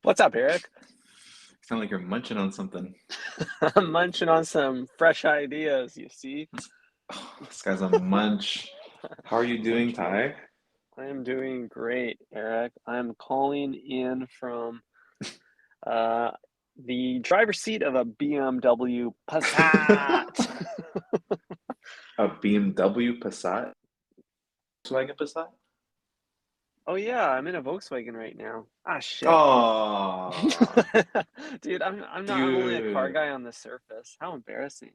What's up, Eric? Sound like you're munching on something. I'm munching on some fresh ideas, you see. This guy's a munch. How are you doing, Munch, munch. Ty? I am doing great, Eric. I'm calling in from uh, the driver's seat of a BMW Passat. A BMW Passat? Volkswagen Passat? Oh yeah, I'm in a Volkswagen right now. Ah shit. Oh, Dude, I'm only a car dude. guy on the surface. How embarrassing.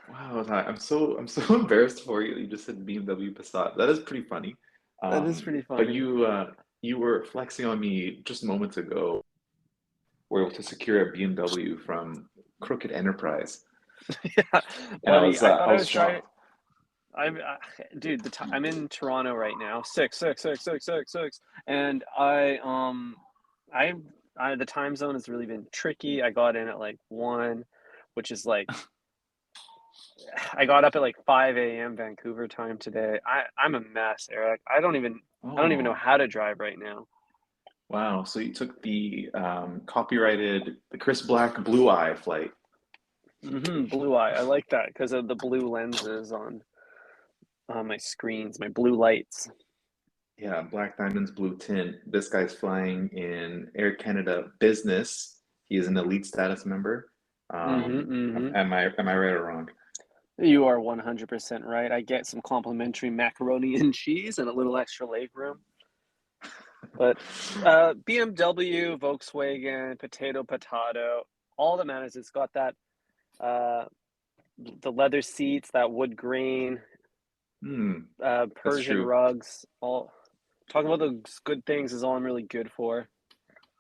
Wow, Ty, I'm so embarrassed for you that you just said BMW Passat. That is pretty funny. That is pretty But funny. you were flexing on me just moments ago. Were able to secure a BMW from Crooked Enterprise, Yeah, and buddy, I thought I I was was driving. shocked. Dude, I'm in Toronto right now. Six, six, six, six, six, six, and I, the time zone has really been tricky. I got in at like 1, which is like I got up at like 5 a.m. Vancouver time today. I'm a mess, Eric. I don't even know Oh. how to drive right now. Wow, so you took the copyrighted, the Chris Black Blue Eye flight. Blue eye. I like that because of the blue lenses on my screens, my blue lights. Yeah, Black Diamond's blue tint. This guy's flying in Air Canada Business. He is an elite status member. Mm-hmm. Am I right or wrong? You are 100% right. I get some complimentary macaroni and cheese and a little extra leg room. But BMW, Volkswagen, potato, all that matters. It's got that uh, the leather seats, that wood grain, Hmm, that's Persian true. rugs. All talking about those good things is all I'm really good for.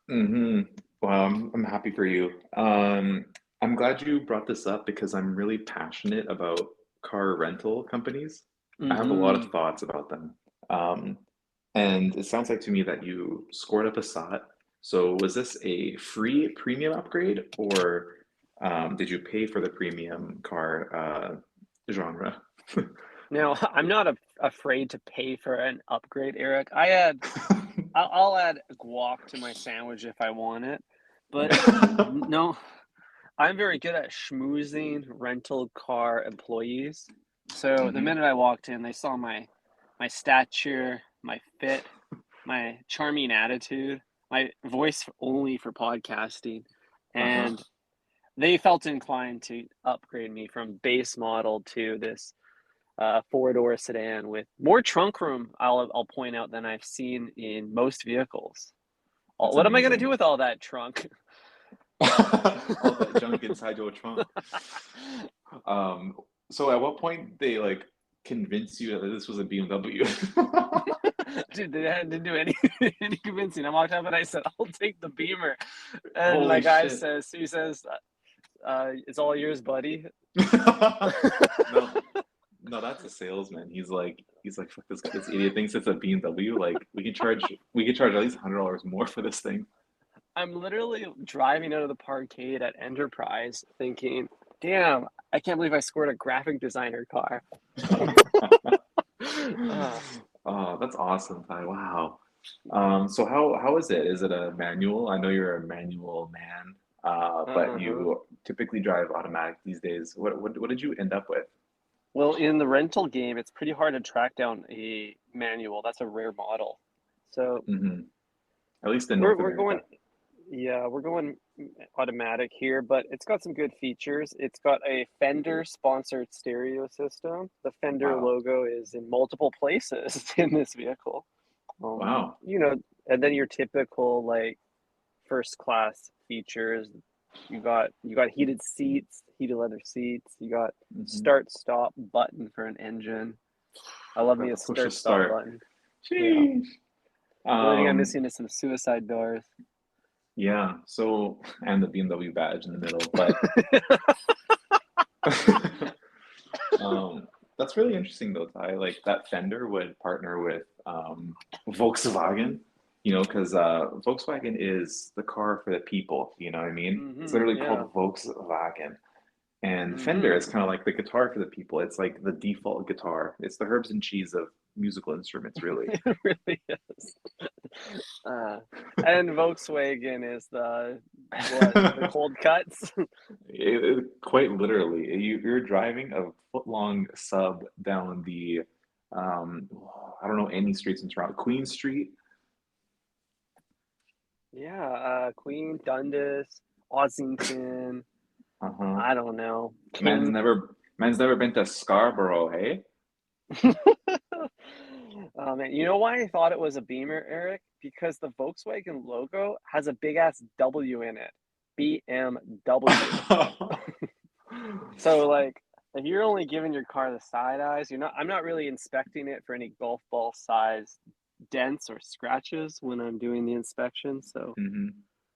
Hmm. Well, I'm happy for you. I'm glad you brought this up because I'm really passionate about car rental companies. I have a lot Mm-hmm. of thoughts about them. Um, and it sounds like to me that you scored up a SOT. So was this a free premium upgrade or did you pay for the premium car genre? Now I'm not afraid to pay for an upgrade, Eric. I'll add guac to my sandwich if I want it, but no, I'm very good at schmoozing rental car employees. So the Hmm. minute I walked in, they saw my stature, my fit, my charming attitude, my voice only for podcasting, Uh-huh. and they felt inclined to upgrade me from base model to this four-door sedan with more trunk room. I'll point out than I've seen in most vehicles. That's What am I going to do amazing. with all that trunk? All that junk inside your trunk. Um, so at what point they like convince you that this was a BMW? Dude, they didn't do any any convincing. I walked up and I said, "I'll take the Beamer," and my Holy guy shit. says, "He says, it's all yours, buddy." No, no, that's a salesman. He's like, fuck this idiot thinks it's a BMW. Like we could charge at least $100 more for this thing. I'm literally driving out of the parkade at Enterprise, thinking, "Damn, I can't believe I scored a graphic designer car." uh, Oh, that's awesome, Ty. Wow. So how is it? Is it a manual? I know you're a manual man, but uh-huh. you typically drive automatic these days. What did you end up with? Well, in the rental game, it's pretty hard to track down a manual. That's a rare model. So Hmm. At least in we're North we're going, America. yeah, we're going automatic here, but it's got some good features. It's got a Fender sponsored stereo system. The Fender Wow. logo is in multiple places in this vehicle. Wow. You know, and then your typical like first class features. You got heated seats, heated leather seats. You got Hmm. start stop button for an engine. I love Got me the a push to start stop start. button. Yeah. Sheesh. The only thing I'm Um, missing is some suicide doors. yeah. So, and the BMW badge in the middle, but um, that's really interesting though, Ty. Like that Fender would partner with Volkswagen, because Volkswagen is the car for the people. You know what I mean? It's literally Yeah. called Volkswagen. And Fender hmm is kind of like the guitar for the people. It's like the default guitar. It's the herbs and cheese of musical instruments, really. It really is. Uh, and Volkswagen is the cold cuts. Quite literally, you're driving a foot-long sub down the, I don't know any streets in Toronto, Queen Street. Yeah, Queen, Dundas, Ossington, Uh-huh. I don't know, Man's King. never, man's never been to Scarborough, hey? Oh man, you know why I thought it was a Beamer, Eric? Because the Volkswagen logo has a big ass W in it. BMW. So like if you're only giving your car the side eyes, I'm not really inspecting it for any golf ball size dents or scratches when I'm doing the inspection. So hmm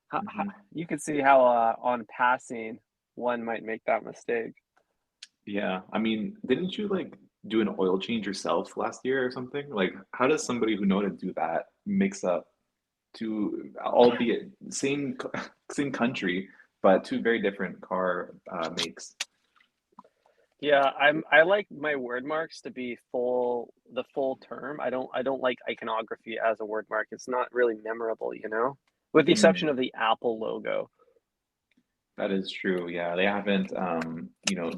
how, hmm you can see how on passing one might make that mistake. Yeah, I mean, didn't you like do an oil change yourself last year or something? Like, how does somebody who know how to do that mix up two, albeit same country, but two very different car makes? Yeah, I like my word marks to be the full term. I don't like iconography as a word mark. It's not really memorable, you know? With the exception Mm, of the Apple logo. that is true. Yeah, they haven't,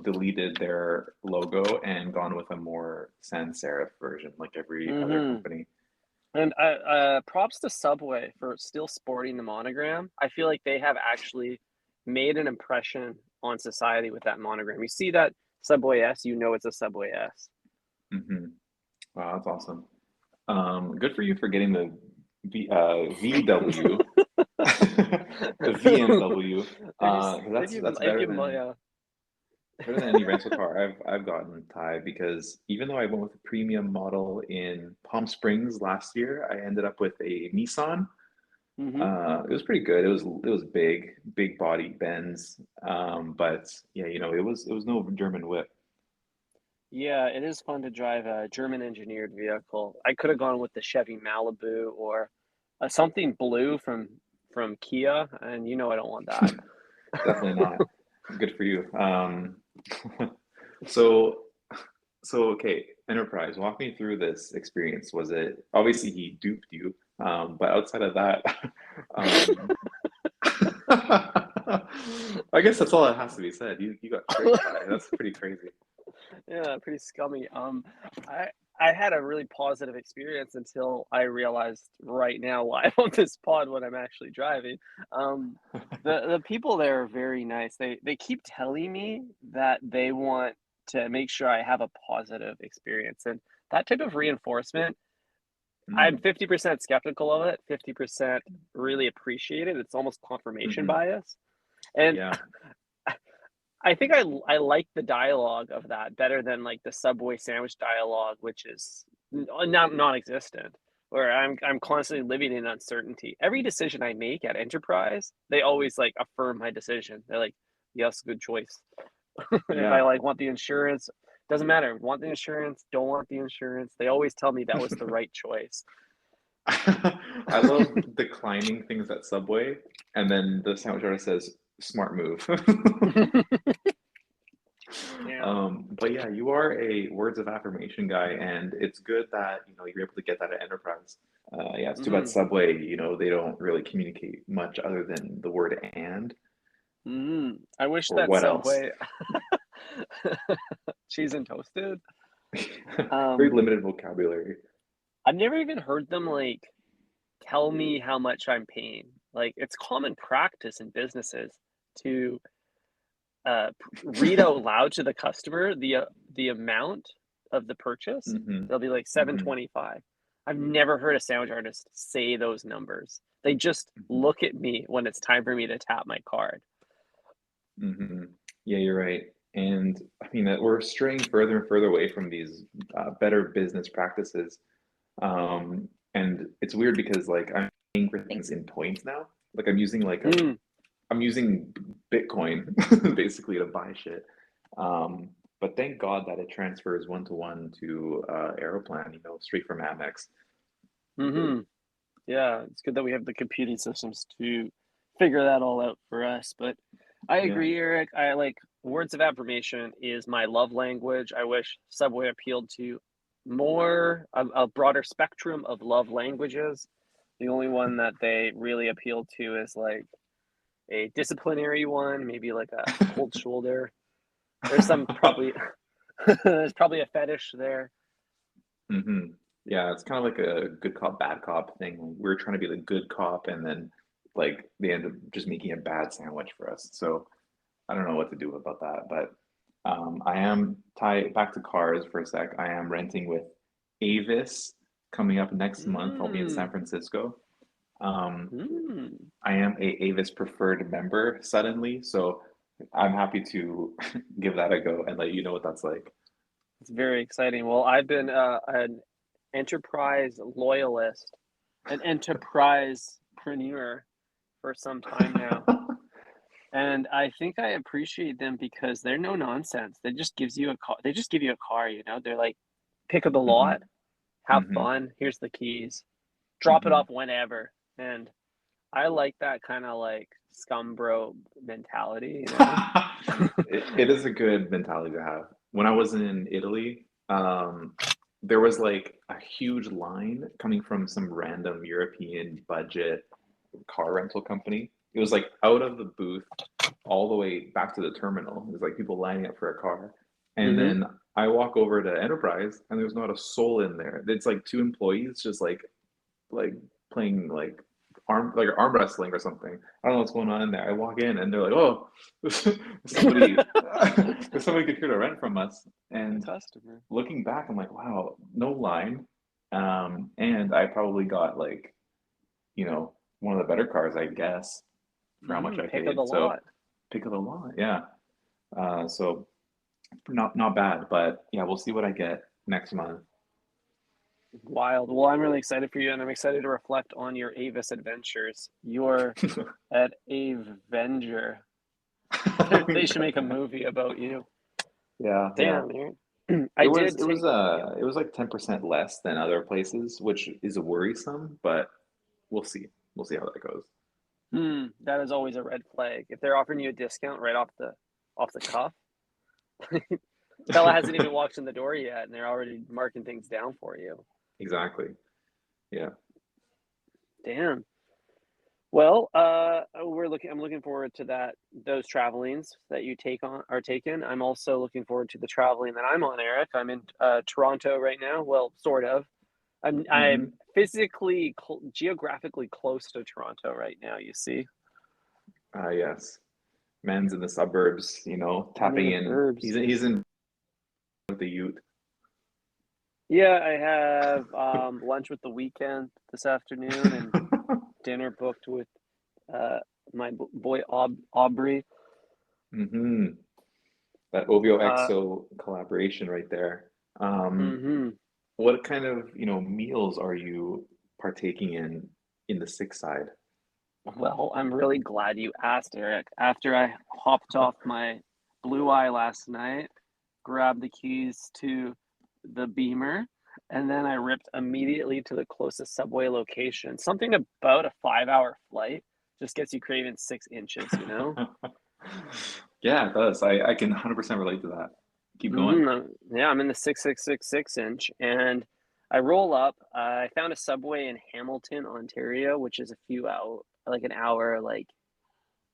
deleted their logo and gone with a more sans serif version like every other Hmm. company. And props to Subway for still sporting the monogram. I feel like they have actually made an impression on society with that monogram. You see that Subway S, you know it's a Subway S. hmm Wow, that's awesome. Good for you for getting the VW, the VMW. That's Yeah. better than any rental car I've gotten, Ty, because even though I went with a premium model in Palm Springs last year, I ended up with a Nissan. Hmm. It was pretty good. It was big body Benz. But yeah, it was no German whip. Yeah, it is fun to drive a German engineered vehicle. I could have gone with the Chevy Malibu or something blue from Kia, and I don't want that. Definitely not. Good for you. So okay, Enterprise, walk me through this experience. Was it obviously he duped you, but outside of that, um, I guess that's all that has to be said. You got tricked, Ty. That's pretty crazy. Yeah, pretty scummy. I I had a really positive experience until I realized right now why I'm on this pod when I'm actually driving. Um, the people there are very nice. They keep telling me that they want to make sure I have a positive experience, and that type of reinforcement, I'm Mm, 50% skeptical of it, 50% really appreciate it. It's almost confirmation hmm bias, and Yeah. I think I like the dialogue of that better than like the Subway sandwich dialogue, which is not non-existent, where I'm constantly living in uncertainty. Every decision I make at Enterprise, they always like affirm my decision. They're like, "Yes, good choice." If I Yeah. like want the insurance, doesn't matter. Want the insurance, don't want the insurance. They always tell me that was the right choice. I love declining things at Subway, and then the sandwich artist says, "Smart move." Yeah. But yeah, you are a words of affirmation guy, and it's good that you're able to get that at Enterprise. Yeah, it's too bad Hmm. Subway, they don't really communicate much other than the word "and" Hmm. I wish or that what else. Subway cheese and toasted. Very Um, limited vocabulary. I've never even heard them like tell me how much I'm paying. Like it's common practice in businesses to read out loud to the customer the amount of the purchase. hmm They'll be like hmm 725. I've never heard a sandwich artist say those numbers. They just hmm look at me when it's time for me to tap my card. hmm Yeah, you're right. And I mean that we're straying further and further away from these better business practices. And it's weird because like I'm paying for things in points now. Like Mm, I'm using Bitcoin basically to buy shit. Um, but thank God that it transfers one to one to Aeroplan, straight from Amex. mm-hmm. Yeah, it's good that we have the computing systems to figure that all out for us. But I Yeah. agree, Eric. I like words of affirmation is my love language. I wish Subway appealed to more a broader spectrum of love languages. The only one that they really appeal to is like a disciplinary one, maybe like a cold shoulder. There's some probably there's probably a fetish there. Hmm. Yeah, it's kind of like a good cop, bad cop thing. We're trying to be the good cop, and then like they end up just making a bad sandwich for us. So I don't know what to do about that. But I am tied back to cars for a sec. I am renting with Avis coming up next month. I'll be in San Mm, Francisco. Um, mm. I am a Avis preferred member suddenly, so I'm happy to give that a go and let you know what that's like. It's very exciting. Well, I've been an enterprise loyalist, an enterprisepreneur for some time now. And I think I appreciate them because they're no nonsense. They just gives you a car. They just give you a car, you know. They're like, pick of the lot, Hmm. have Hmm. fun. Here's the keys. Drop it Hmm. off whenever. And I like that kind of like scum bro mentality, you know. It is a good mentality to have. When I was in Italy, there was like a huge line coming from some random European budget car rental company. It was like out of the booth all the way back to the terminal. There's like people lining up for a car. And Hmm. then I walk over to Enterprise and there's not a soul in there. It's like two employees just like playing like arm wrestling or something. I don't know what's going on in there. I walk in and they're like, "Oh, somebody there's somebody could here to rent from us." And Customer. looking back, I'm like, "Wow, no line." And I probably got like, one of the better cars, I guess, for how much I Pick of the paid. So lot. pick of the lot, yeah. So not bad, but yeah, we'll see what I get next month. Wild. Well, I'm really excited for you, and I'm excited to reflect on your Avis adventures. You're an Avenger. They should make a movie about you. Yeah, yeah. Damn, Aaron. I did take. Yep. It was like 10% less than other places, which is worrisome, but we'll see. We'll see how that goes. That is always a red flag. If they're offering you a discount right off the cuff, fella hasn't even walked in the door yet, and they're already marking things down for you. Exactly. Yeah. Damn. Well, I'm looking forward to those travelings that you take on are taken. I'm also looking forward to the traveling that I'm on, Eric. I'm in Toronto right now. Well, sort of. I'm Hmm. physically geographically close to Toronto right now. You see, Yes. Man's in the suburbs, I'm in tapping the in. burbs. He's in with the youth. Yeah, I have lunch with the weekend this afternoon and dinner booked with uh, my boy Aubrey. Hmm. That Uh, OVOXO collaboration right there. Um, hmm what kind of, meals are you partaking in the sick side? Well, I'm really glad you asked, Eric. After I hopped off my Blue Eye last night, grabbed the keys to the Beamer, and then I ripped immediately to the closest subway location. Something about a 5-hour flight just gets you craving 6 inches, you know? Yeah, it does. I can 100% relate to that. Keep going. Yeah, I'm in the 6,666 inch, and I roll up. I found a subway in Hamilton, Ontario, which is a few out, like an hour, like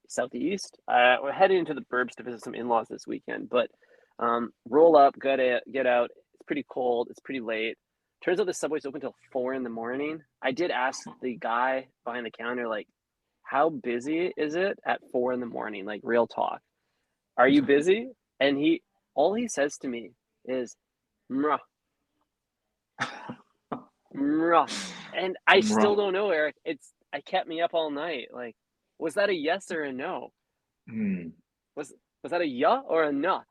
southeast. We're heading into the burbs to visit some in-laws this weekend, but roll up, get out. It's pretty cold. It's pretty late. Turns out the subway's open till 4 in the morning. I did ask the guy behind the counter, like, how busy is it at 4 in the morning? Like, real talk. Are you busy? And all he says to me is, "Mrah, mrah," and I still Mwah. don't know, Eric. I kept me up all night. Like, was that a yes or a no? Hmm. Was was that a yeah or a nah?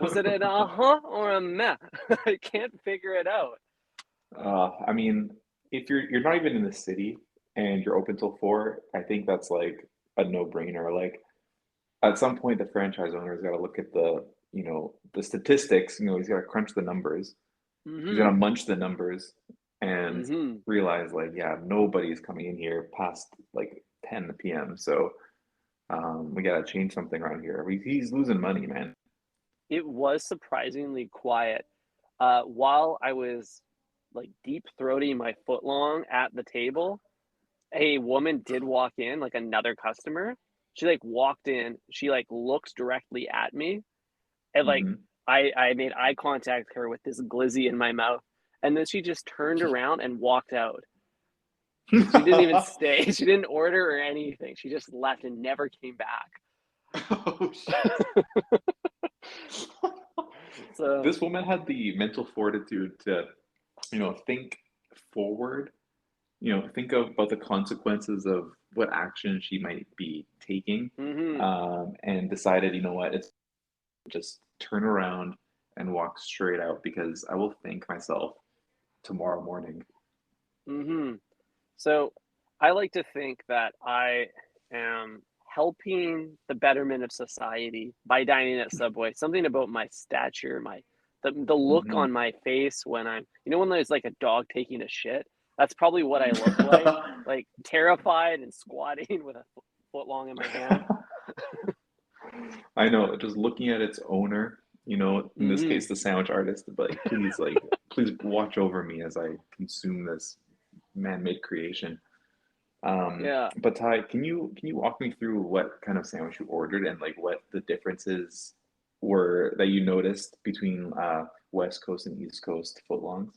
Was it an uh-huh or a meh? I can't figure it out. I mean, if you're not even in the city and you're open till 4, I think that's like a no-brainer. Like at some point, the franchise owner's got to look at the statistics. He's got to crunch the numbers. He's got Mm-hmm. to munch the numbers and Mm-hmm. realize like, yeah, nobody's coming in here past like 10 p.m. So we got to change something around here. He's losing money, man. It was surprisingly quiet. while I was like deep throating my footlong at the table, a woman did walk in, like another customer. She like walked in, she like looks directly at me, and like Hmm. I made eye contact with her with this glizzy in my mouth, and then she just turned around and walked out. She didn't even stay. She didn't order or anything. She just left and never came back. Oh shit. So, This woman had the mental fortitude to, think forward, think about the consequences of what action she might be taking, mm-hmm, and decided, you know what, it's just turn around and walk straight out because I will thank myself tomorrow morning. mm-hmm. So I like to think that I am helping the betterment of society by dining at Subway. Something about my stature, the look Hmm. on my face when when there's like a dog taking a shit. That's probably what I look like terrified and squatting with a foot long in my hand. I know, just looking at its owner, in this Mm-hmm. case, the sandwich artist, but please watch over me as I consume this man-made creation. Yeah. But Ty, can you walk me through what kind of sandwich you ordered and like what the differences were that you noticed between West Coast and East Coast footlongs?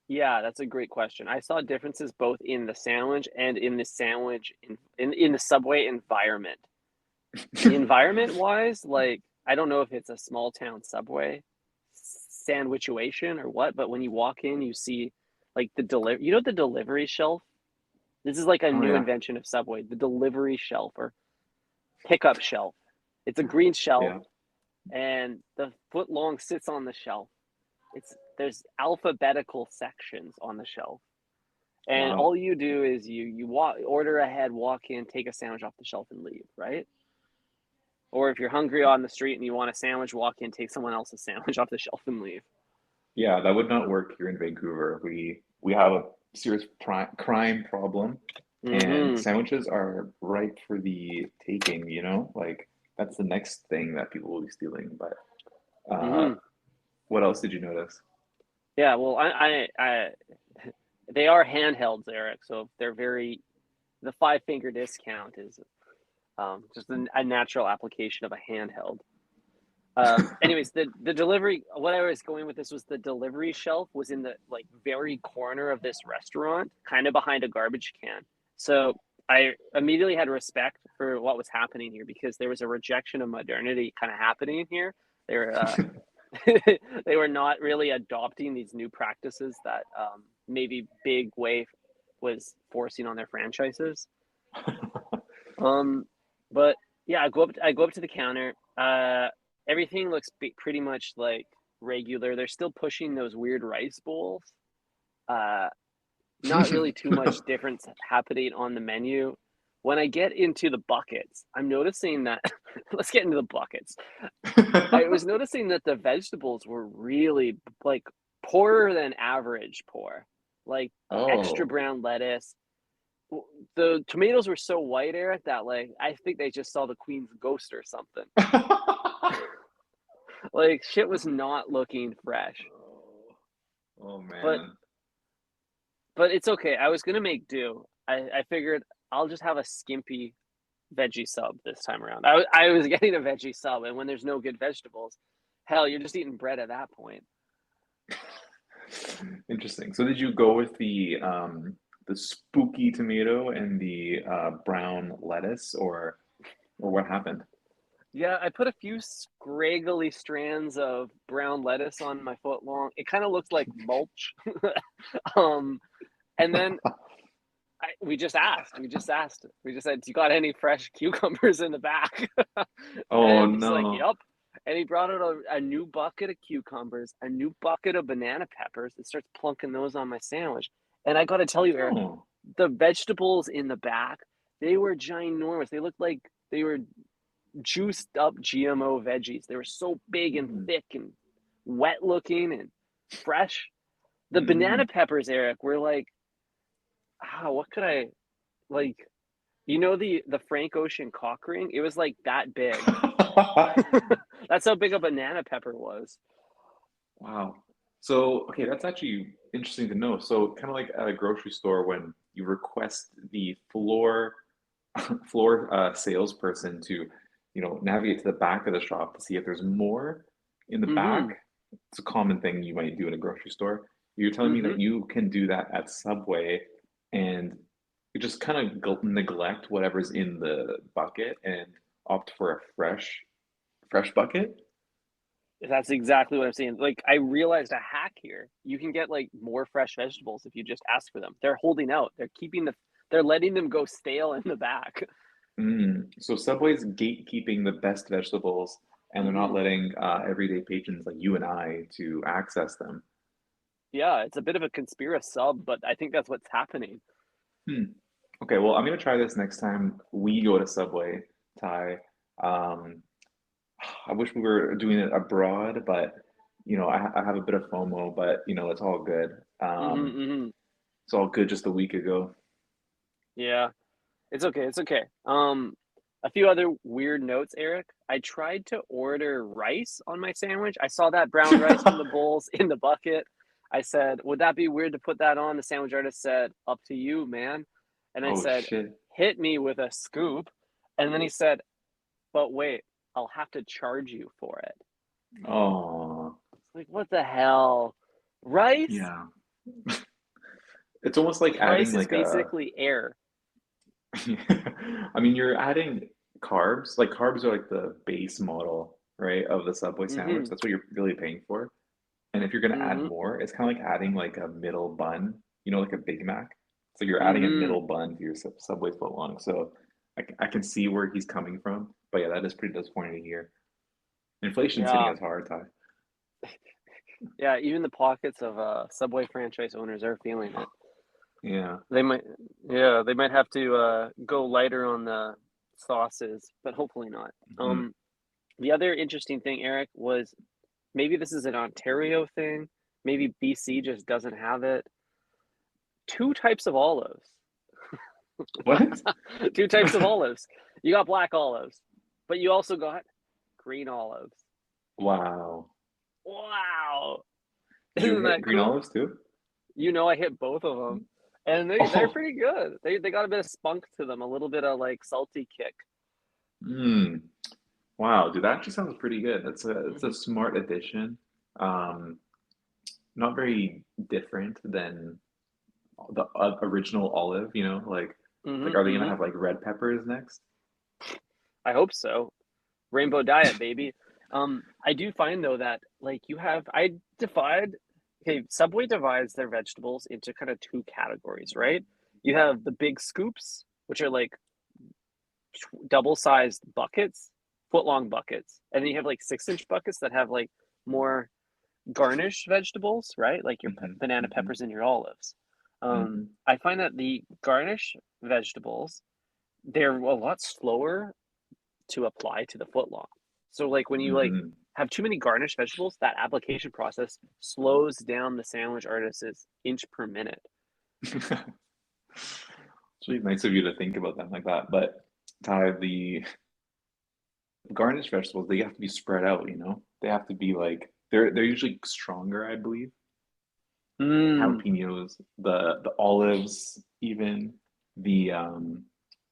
Yeah, that's a great question. I saw differences both in the sandwich and in the sandwich in the Subway environment. Environment wise, like I don't know if it's a small town Subway sandwichuation or what, but when you walk in, you see like the delivery shelf. This is like a Oh new yeah, invention of Subway, the delivery shelf or pickup shelf. It's a green shelf, yeah. and the foot long sits on the shelf. There's alphabetical sections on the shelf, and Wow. all you do is you walk, order ahead, walk in, take a sandwich off the shelf, and leave. Right? Or if you're hungry on the street and you want a sandwich, walk in, take someone else's sandwich off the shelf, and leave. Yeah, that would not work here in Vancouver. We have a serious crime problem, and Mm-hmm. sandwiches are ripe for the taking, Like that's the next thing that people will be stealing. But Mm-hmm. what else did you notice? Yeah. Well, they are handhelds, Eric. So they're the 5 finger discount is just a natural application of a handheld. Anyways, the delivery. What I was going with this was the delivery shelf was in the like very corner of this restaurant, kind of behind a garbage can. So I immediately had respect for what was happening here because there was a rejection of modernity kind of happening here. They were they were not really adopting these new practices that maybe Big Wave was forcing on their franchises. Um, but yeah, I go up to the counter. Everything looks pretty much like regular. They're still pushing those weird rice bowls. Uh, Not really too much difference happening on the menu. When I get into the buckets, I'm noticing that let's get into the buckets. I was noticing that the vegetables were really like poorer than average poor. Like extra Oh. brown lettuce, the tomatoes were so white, Eric, that like I think they just saw the Queen's ghost or something. Like shit was not looking fresh. Oh But man. it's okay. I was gonna make do. I figured I'll just have a skimpy veggie sub this time around. I was getting a veggie sub, and when there's no good vegetables, hell, you're just eating bread at that point. Interesting. So did you go with the spooky tomato and the brown lettuce or what happened? Yeah, I put a few scraggly strands of brown lettuce on my foot long. It kind of looks like mulch. um, and then we just asked. We just asked. We just said, "Do you got any fresh cucumbers in the back?" Oh And he's like, no. "Yep." And he brought out a new bucket of cucumbers, a new bucket of banana peppers, and starts plunking those on my sandwich. And I got to tell you, Eric, Oh. the vegetables in the back, they were ginormous. They looked like they were juiced up GMO veggies. They were so big and Mm, thick and wet looking and fresh. The banana mm. peppers, Eric, were like, what could I like? The Frank Ocean cock ring? It was like that big. That's how big a banana pepper was. Wow. So, okay, that's actually interesting to know. So, kind of like at a grocery store when you request the floor salesperson to, navigate to the back of the shop to see if there's more in the back. Mm-hmm. It's a common thing you might do in a grocery store. You're telling me Mm-hmm. that you can do that at Subway and you just kind of neglect whatever's in the bucket and opt for a fresh bucket? That's exactly what I'm saying. Like, I realized a hack here. You can get like more fresh vegetables if you just ask for them. They're holding out. They're letting them go stale in the back. So Subway's gatekeeping the best vegetables, and they're not Hmm. letting everyday patrons like you and I to access them. Yeah, it's a bit of a conspiracy sub, but I think that's what's happening. Hmm. Okay, well, I'm gonna try this next time we go to Subway, Ty. Um, I wish we were doing it abroad, but I have a bit of FOMO, but it's all good. Hmm. Hmm. It's all good just a week ago. Yeah, it's okay. It's okay. A few other weird notes, Eric. I tried to order rice on my sandwich. I saw that brown rice from the bowls in the bucket. I said, "Would that be weird to put that on?" The sandwich artist said, "Up to you, man." And I Oh said, shit. "Hit me with a scoop." And then he said, "But wait, I'll have to charge you for it." Oh, Like, what the hell? Rice? yeah. It's almost like adding Rice is like a basically air. I mean, you're adding carbs. Like carbs are like the base model, right, of the Subway sandwich. Mm-hmm. That's what you're really paying for. And if you're gonna add Mm-hmm. more, it's kind of like adding like a middle bun, like a Big Mac. So you're adding a Mm-hmm. middle bun to your Subway footlong. So I can see where he's coming from. But yeah, that is pretty disappointing to hear. Inflation's hitting Yeah. us hard, Ty. Yeah, even the pockets of Subway franchise owners are feeling it. Yeah. They might, yeah, they might have to go lighter on the sauces, but hopefully not. Mhm. The other interesting thing, Eric, was maybe this is an Ontario thing. Maybe BC just doesn't have it. Two types of olives. What? What? Two types of olives. You got black olives, but you also got green olives. Wow. Wow. Did you Isn't hit that green cool? olives too? I hit both of them, and they're Oh, pretty good. They got a bit of spunk to them, a little bit of like salty kick. mm. Wow, dude, that actually sounds pretty good. It's a Hmm. smart addition. Um, Not very different than the original olive, like Hmm. are they gonna Hmm. have like red peppers next? I hope so. Rainbow diet, baby. I do find though that like I divide. Okay, Subway divides their vegetables into kind of two categories, right? You have the big scoops, which are like double-sized buckets, foot-long buckets, and then you have like 6-inch buckets that have like more garnish vegetables, right? Like your Hmm. banana Hmm. peppers and your olives. Hmm. I find that the garnish vegetables, they're a lot slower to apply to the footlong. So like when you like Hmm. have too many garnish vegetables, that application process slows down the sandwich artist's inch per minute. It's really nice of you to think about them like that. But Ty, the garnished vegetables, they have to be spread out, They have to be like they're usually stronger, I believe. Mm, Jalapenos, the olives, even the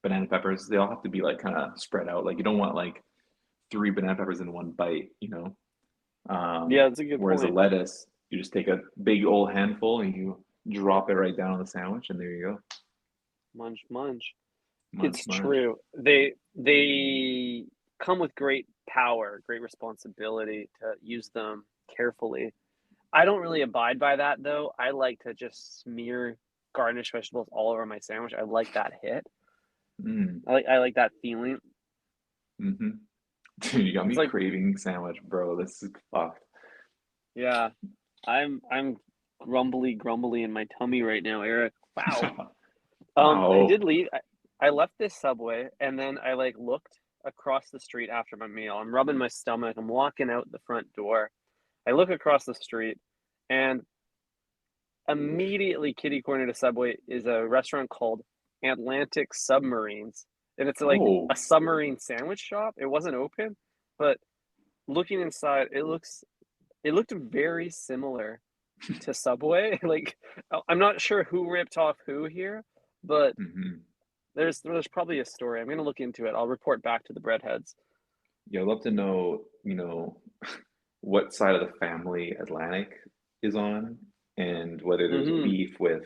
banana peppers, they all have to be like kind of spread out. Like you don't want like three banana peppers in one bite. yeah, that's a good Whereas a point. lettuce, you just take a big old handful and you drop it right down on the sandwich, and there you go. Munch, munch. Munch, It's munch. true. They come with great power, great responsibility to use them carefully. I don't really abide by that though. I like to just smear garnish vegetables all over my sandwich. I like that hit. Mm, I like that feeling. mm-hmm. Dude, you got It's me like, craving sandwich, bro. This is fucked. yeah, I'm grumbly in my tummy right now, Eric. Wow. I Wow. did leave. I left this Subway and then I like looked across the street after my meal. I'm rubbing my stomach. I'm walking out the front door. I look across the street and immediately kitty corner to Subway is a restaurant called Atlantic Submarines. And it's like a Oh, submarine sandwich shop. It wasn't open, but looking inside, it looked very similar to Subway. Like, I'm not sure who ripped off who here, but Hmm. there's probably a story. I'm gonna look into it. I'll report back to the breadheads. Yeah, I'd love to know, what side of the family Atlantic is on, and whether there's Hmm. beef with,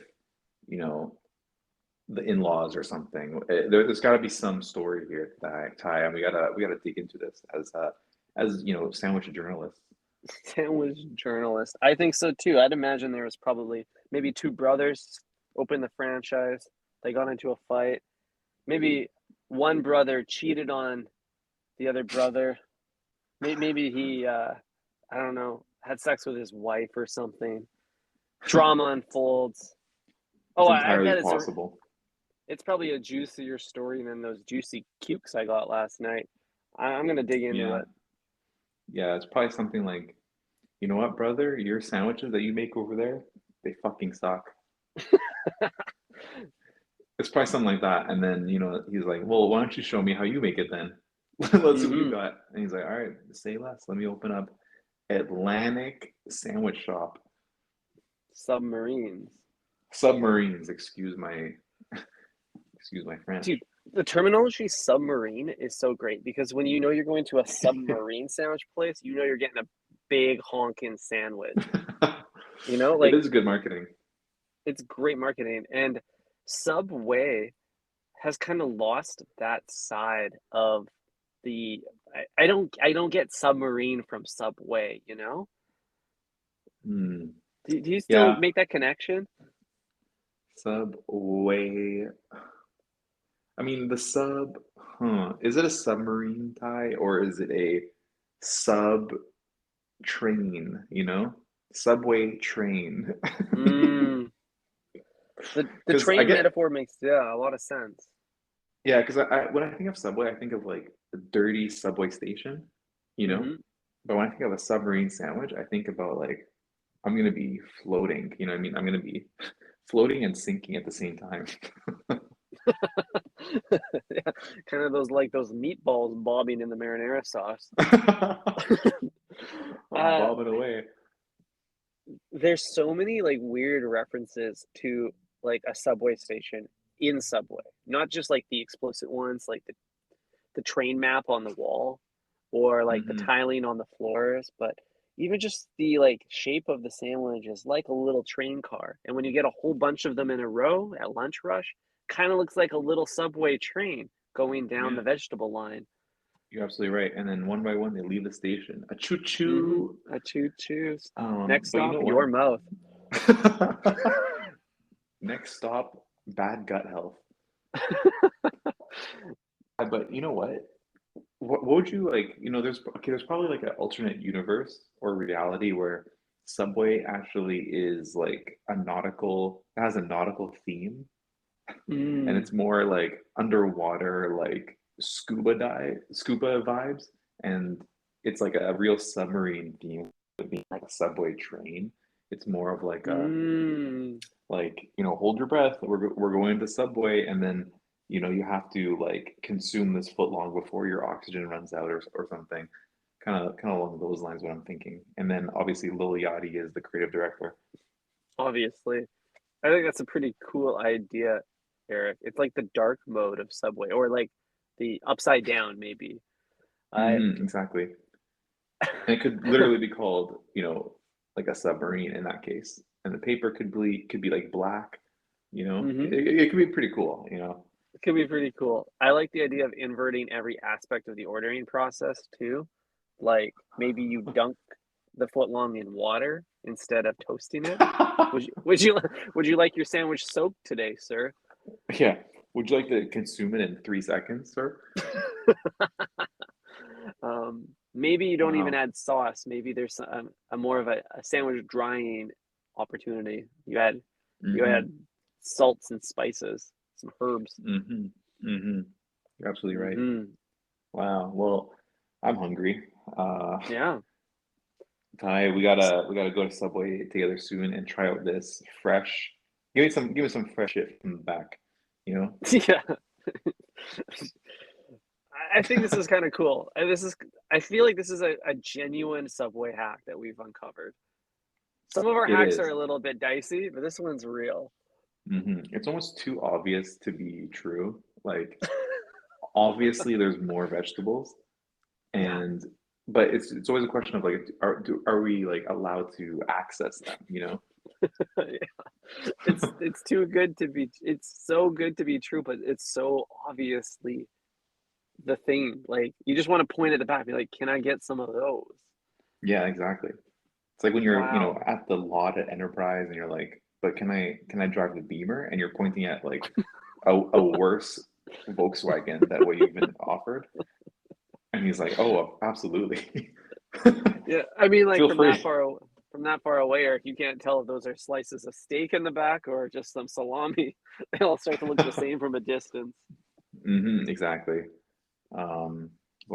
you know, the in-laws or something. There's got to be some story here, Ty, and we gotta dig into this as sandwich journalists. Sandwich journalist. I think so too. I'd imagine there was probably maybe two brothers opened the franchise. They got into a fight. Maybe one brother cheated on the other brother. Maybe he, I don't know, had sex with his wife or something. Drama unfolds. Oh, It's I entirely bet possible. it's probably a juicier story than those juicy cukes I got last night. I'm gonna dig into Yeah, it. yeah, it's probably something like, you know what, brother, your sandwiches that you make over there, they fucking suck. It's probably something like that. And then, he's like, well, why don't you show me how you make it then? Let's see what you Hmm. got. And he's like, all right, say less. Let me open up Atlantic Sandwich Shop. Submarines. Submarines, excuse my Dude, French. the terminology submarine is so great because when you know you're going to a submarine sandwich place, you know you're getting a big honking sandwich. It Like is good marketing. it's great marketing. And Subway has kind of lost that side of the I don't get submarine from Subway, you know? Hmm. Do you still Yeah, make that connection? Subway. I mean, the sub, huh? Is it a submarine tie or is it a sub train, Subway train. Mm, the Because I train get, metaphor makes, yeah, a lot of sense. yeah, because when I think of Subway, I think of like a dirty Subway station, you know? Hmm. But when I think of a submarine sandwich, I think about like, I'm gonna be floating, you know what I mean? I'm gonna be floating and sinking at the same time. Yeah, kind of those meatballs bobbing in the marinara sauce. I'm Uh, bobbing away. there's so many like weird references to like a subway station in Subway, not just like the explicit ones, like the train map on the wall or like the Hmm. tiling on the floors, but even just the like shape of the sandwich is like a little train car. And when you get a whole bunch of them in a row at lunch rush, kind of looks like a little subway train going down the Yeah, vegetable line. you're absolutely right. And then one by one, they leave the station. A choo Mm-hmm. choo. A choo choos. Next But you stop, know what? your mouth. Next stop, bad gut health. But you know what? What would you like? There's probably like an alternate universe or reality where Subway actually is like has a nautical theme, and Mm. it's more like underwater, like scuba vibes, and it's like a real submarine theme, being like a subway train. It's more of like a Mm. hold your breath. We're going to Subway, and then you have to like consume this foot long before your oxygen runs out or something. Kind of along those lines, what I'm thinking. And then obviously Lil Yachty is the creative director. Obviously. I think that's a pretty cool idea, Eric. It's like the dark mode of Subway, or like the upside down, maybe. I Exactly. And it could literally be called, like a submarine in that case. And the paper could be like black, mm-hmm. it could be pretty cool. It could be pretty cool. I like the idea of inverting every aspect of the ordering process too. Like maybe you dunk the footlong in water instead of toasting it. Would you like your sandwich soaked today, sir? Yeah. Would you like to consume it in 3 seconds, sir? Maybe you don't even Wow. add sauce. Maybe there's a more of a sandwich drying opportunity. You add Mm-hmm. salts and spices, some herbs. Mm-hmm. Mm-hmm. You're absolutely right. Hmm. Wow. Well, I'm hungry. Uh, Yeah. Ty, we gotta go to Subway together soon and try out this fresh. Give me some fresh shit from the back, you know? Yeah. I think this is kind of cool. I feel like this is a genuine Subway hack that we've uncovered. Some of our It hacks are is. a little bit dicey, but this one's real. It's almost too obvious to be true. Like, obviously, there's more vegetables, Yeah. and but it's always a question of like, are we like allowed to access them? You know? Yeah. It's too good to be it's so good to be true, but it's so obviously the thing. Like you just want to point at the back, be like, "Can I get some of those?" Yeah, exactly. It's like when you're, Wow. at the lot at Enterprise and you're like, but can I drive the Beamer? And you're pointing at like a worse Volkswagen that what you've been offered. And he's like, oh, absolutely. Yeah, I mean, like Feel free. from that far away, or if you can't tell if those are slices of steak in the back or just some salami, they all start to look the same from a distance. Exactly. As long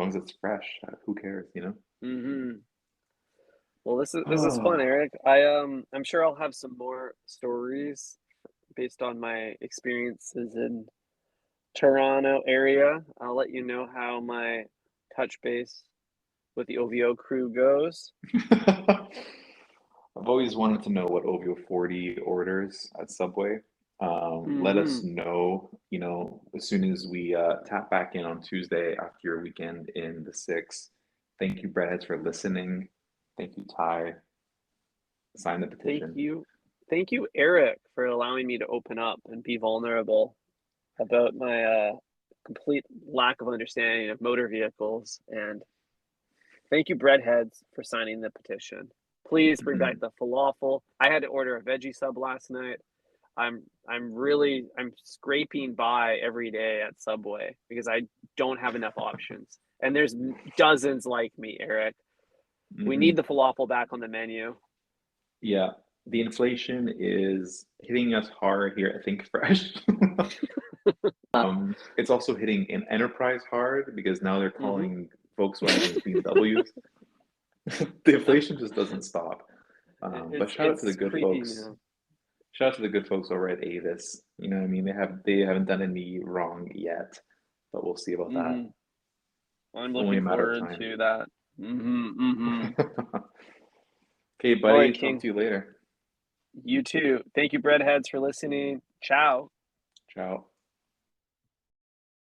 as it's fresh, who cares, you know? Hmm. Well, this is fun, Oh. Eric. I'm sure I'll have some more stories based on my experiences in Toronto area. I'll let you know how my touch base with the OVO crew goes. I've always wanted to know what OVO 40 orders at Subway. Let us Hmm. know, as soon as we tap back in on Tuesday after your weekend in the six. Thank you, Breadheads, for listening. Thank you, Ty. Sign the Thank petition. you. Thank you, Eric, for allowing me to open up and be vulnerable about my complete lack of understanding of motor vehicles. And thank you, Breadheads, for signing the petition. Please bring back Mhm. the falafel. I had to order a veggie sub last night. I'm scraping by every day at Subway because I don't have enough options. And there's dozens like me, Eric. We need the Mhm. falafel back on the menu. Yeah, the inflation is hitting us hard here at Think Fresh. It's also hitting an enterprise hard because now they're Mm-hmm. calling Volkswagens BMWs. The inflation just doesn't stop. But shout out to the It's good creepy, folks. Shout out to the good folks over at Avis. You know what I mean? They haven't done any wrong yet, but we'll see about that. Mm-hmm. I'm Only a looking matter of forward time. to that. Mm-hmm. Mm-hmm. Okay, All buddy. right, Talk King. to you later. You too. Thank you, Breadheads, for listening. Ciao. Ciao.